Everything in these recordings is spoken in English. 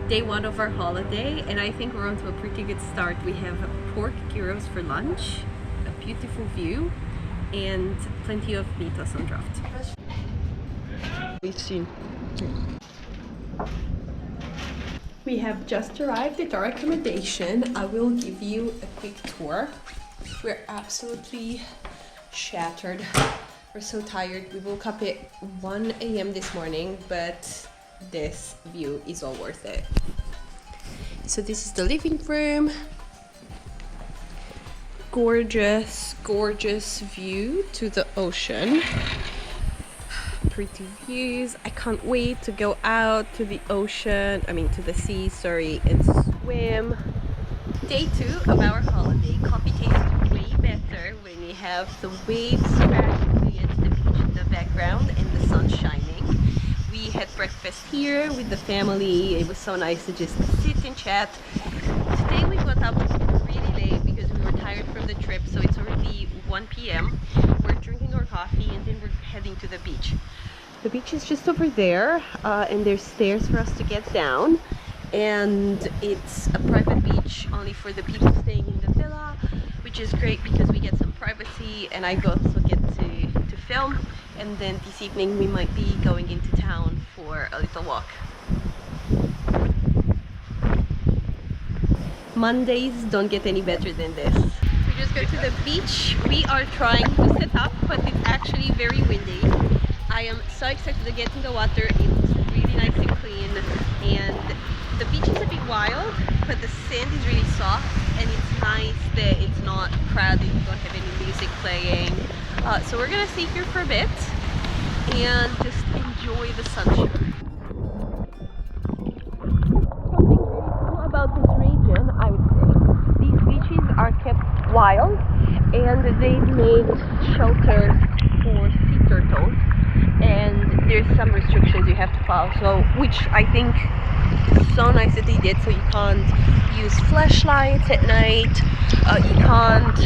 day one of our holiday, and I think we're on to a pretty good start. We have pork gyros for lunch, a beautiful view, and plenty of Myrtos on draft. We've seen. We have just arrived at our accommodation. I will give you a quick tour. We're absolutely shattered. We're so tired. We woke up at 1 a.m. this morning, but this view is all worth it. So this is the living room. Gorgeous, gorgeous view to the ocean. Pretty views. I can't wait to go out to the ocean, to the sea, sorry, and swim. Day 2 of our holiday. Coffee tastes way better when you have the waves crashing against the beach in the background and the sun shining. We had breakfast here with the family. It was so nice to just sit and chat. Today we got up really late because we were tired from the trip, so it's already 1 p.m. We're drinking our coffee and then we're heading to the beach. The beach is just over there, and there's stairs for us to get down. And it's a private beach only for the people staying in the villa, which is great because we get some privacy and I also get to film. And then this evening we might be going into town for a little walk. Mondays don't get any better than this. We just go to the beach. We are trying to set up, but it's actually very windy. I am so excited to get in the water. It's really nice and clean, and the beach is a bit wild, but the sand is really soft, and it's nice that it's not crowded. You don't have any music playing. So we're gonna stay here for a bit and just enjoy the sunshine. Something really cool about this region, I would say, these beaches are kept wild, and they've made shelters for sea turtles, and there's some restrictions you have to follow, so which I think is so nice that they did. So you can't use flashlights at night, you can't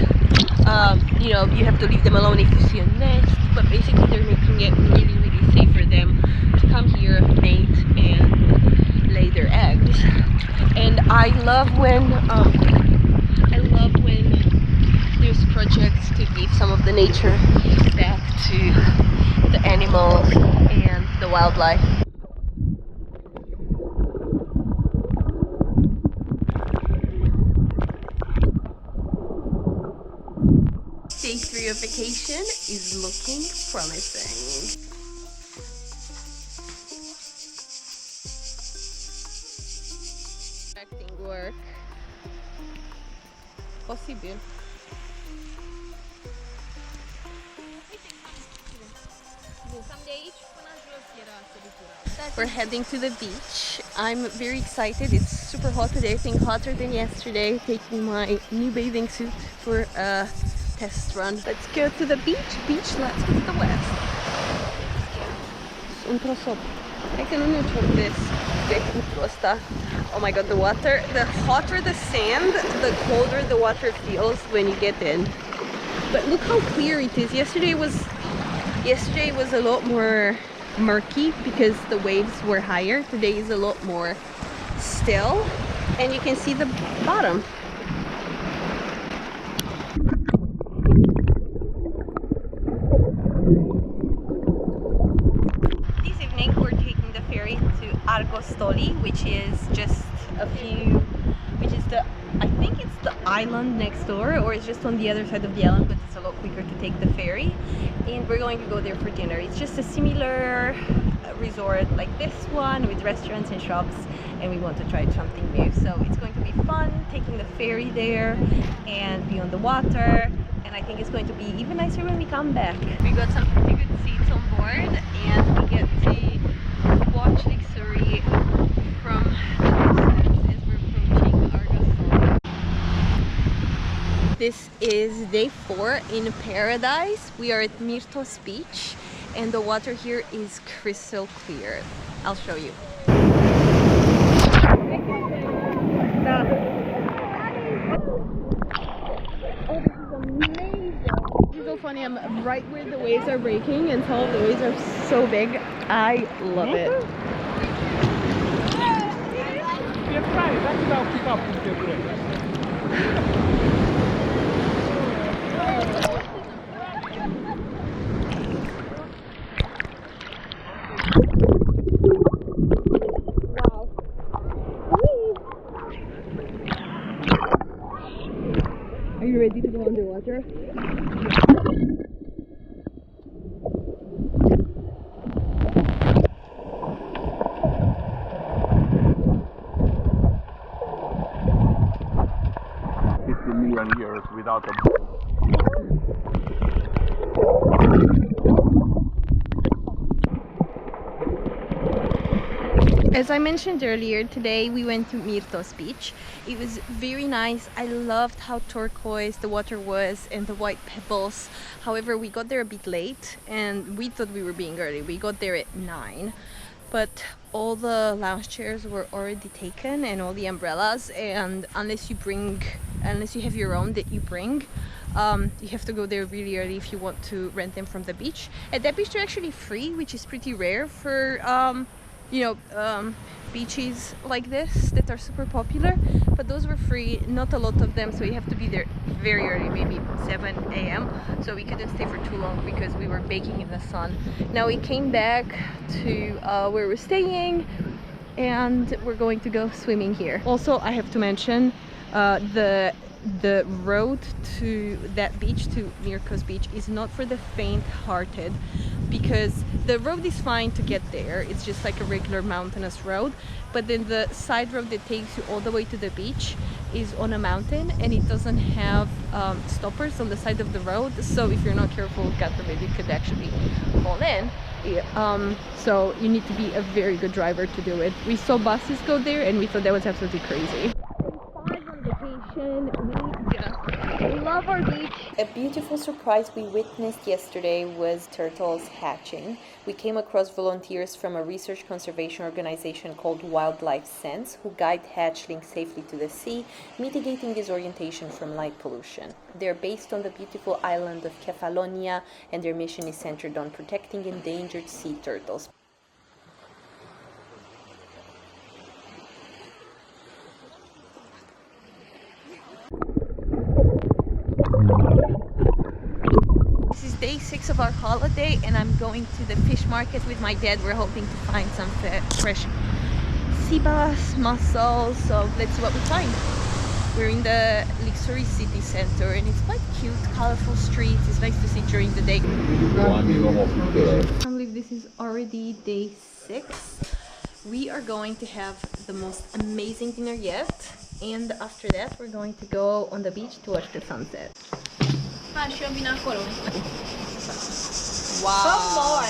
you have to leave them alone if you see a nest, but basically they're making it really, really safe for them to come here, mate, and lay their eggs. And I love when there's projects to give some of the nature back to the animals and the wildlife. Day 3 of vacation is looking promising. Acting work. Possible. We're heading to the beach. I'm very excited. It's super hot today. I think hotter than yesterday. Taking my new bathing suit for a test run. Let's go to the beach. Let's go to the west. I can only talk this. Oh my god, the water. The hotter the sand, the colder the water feels when you get in. But look how clear it is. Yesterday was a lot more murky because the waves were higher. Today is a lot more still, and you can see the bottom. This evening we're taking the ferry to Argostoli, which is just I think it's the island next door, or it's just on the other side of the island, but it's a lot quicker to take the ferry. And we're going to go there for dinner. It's just a similar resort like this one with restaurants and shops, and we want to try something new. So it's going to be fun taking the ferry there and be on the water, and I think it's going to be even nicer when we come back. We got some pretty good seats on board, and we get to watch Lixouri from the distance as we're approaching Argostoli. This is day 4 in paradise. We are at Myrtos beach, and the water here is crystal clear. I'll show you. Funny, I'm right where the waves are breaking, and some of the waves are so big. I love it. Are you ready to go underwater? Years without a As I mentioned earlier, today we went to Myrtos beach. It was very nice. I loved how turquoise the water was and the white pebbles. However, we got there a bit late and we thought we were being early. We got there at 9, but all the lounge chairs were already taken and all the umbrellas, and unless you have your own that you bring, you have to go there really early if you want to rent them from the beach. At that beach they're actually free, which is pretty rare for beaches like this that are super popular, but those were free, not a lot of them, so you have to be there very early, maybe 7 a.m. so we couldn't stay for too long because we were baking in the sun. Now we came back to where we're staying and we're going to go swimming here. Also, I have to mention the road to that beach, to Myrtos beach, is not for the faint-hearted, because the road is fine to get there. It's just like a regular mountainous road, but then the side road that takes you all the way to the beach is on a mountain and it doesn't have stoppers on the side of the road, so if you're not careful, God forbid, you could actually fall in. So you need to be a very good driver to do it. We saw buses go there and we thought that was absolutely crazy. We love our beach. A beautiful surprise we witnessed yesterday was turtles hatching. We came across volunteers from a research conservation organization called Wildlife Sense who guide hatchlings safely to the sea, mitigating disorientation from light pollution. They're based on the beautiful island of Kefalonia and their mission is centered on protecting endangered sea turtles. This is day 6 of our holiday and I'm going to the fish market with my dad. We're hoping to find some fresh sea bass, mussels, so let's see what we find. We're in the Lixouri city center and it's quite cute, colorful streets. It's nice to see during the day. I believe this is already day 6. We are going to have the most amazing dinner yet, and after that we're going to go on the beach to watch the sunset. Wow. Come on.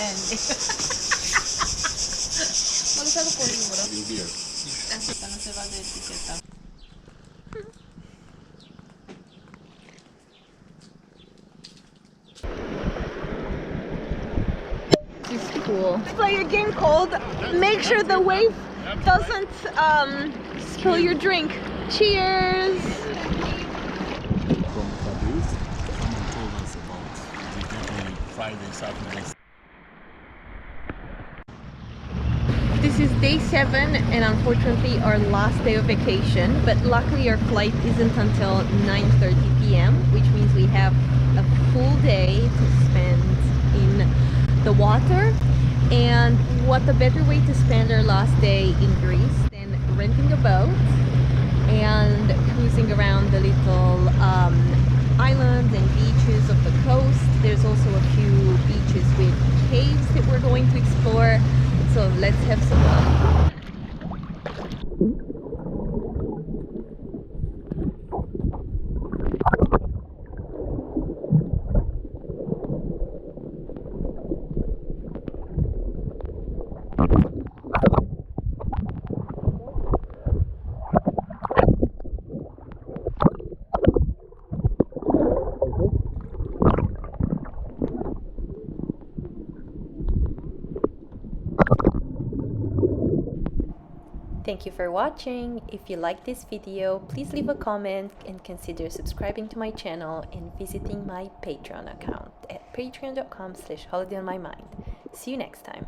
This is cool. Play a game called Make Sure the Wave Doesn't Spill Your Drink. Cheers! Friday, Saturday. This is day 7 and unfortunately our last day of vacation, but luckily our flight isn't until 9:30 p.m. which means we have a full day to spend in the water. And what a better way to spend our last day in Greece than renting a boat and cruising around the little islands and beaches of the coast. There's also a few beaches with caves that we're going to explore, so let's have some fun. Thank you for watching. If you like this video, please leave a comment and consider subscribing to my channel and visiting my Patreon account at patreon.com/holidayonmymind. See you next time.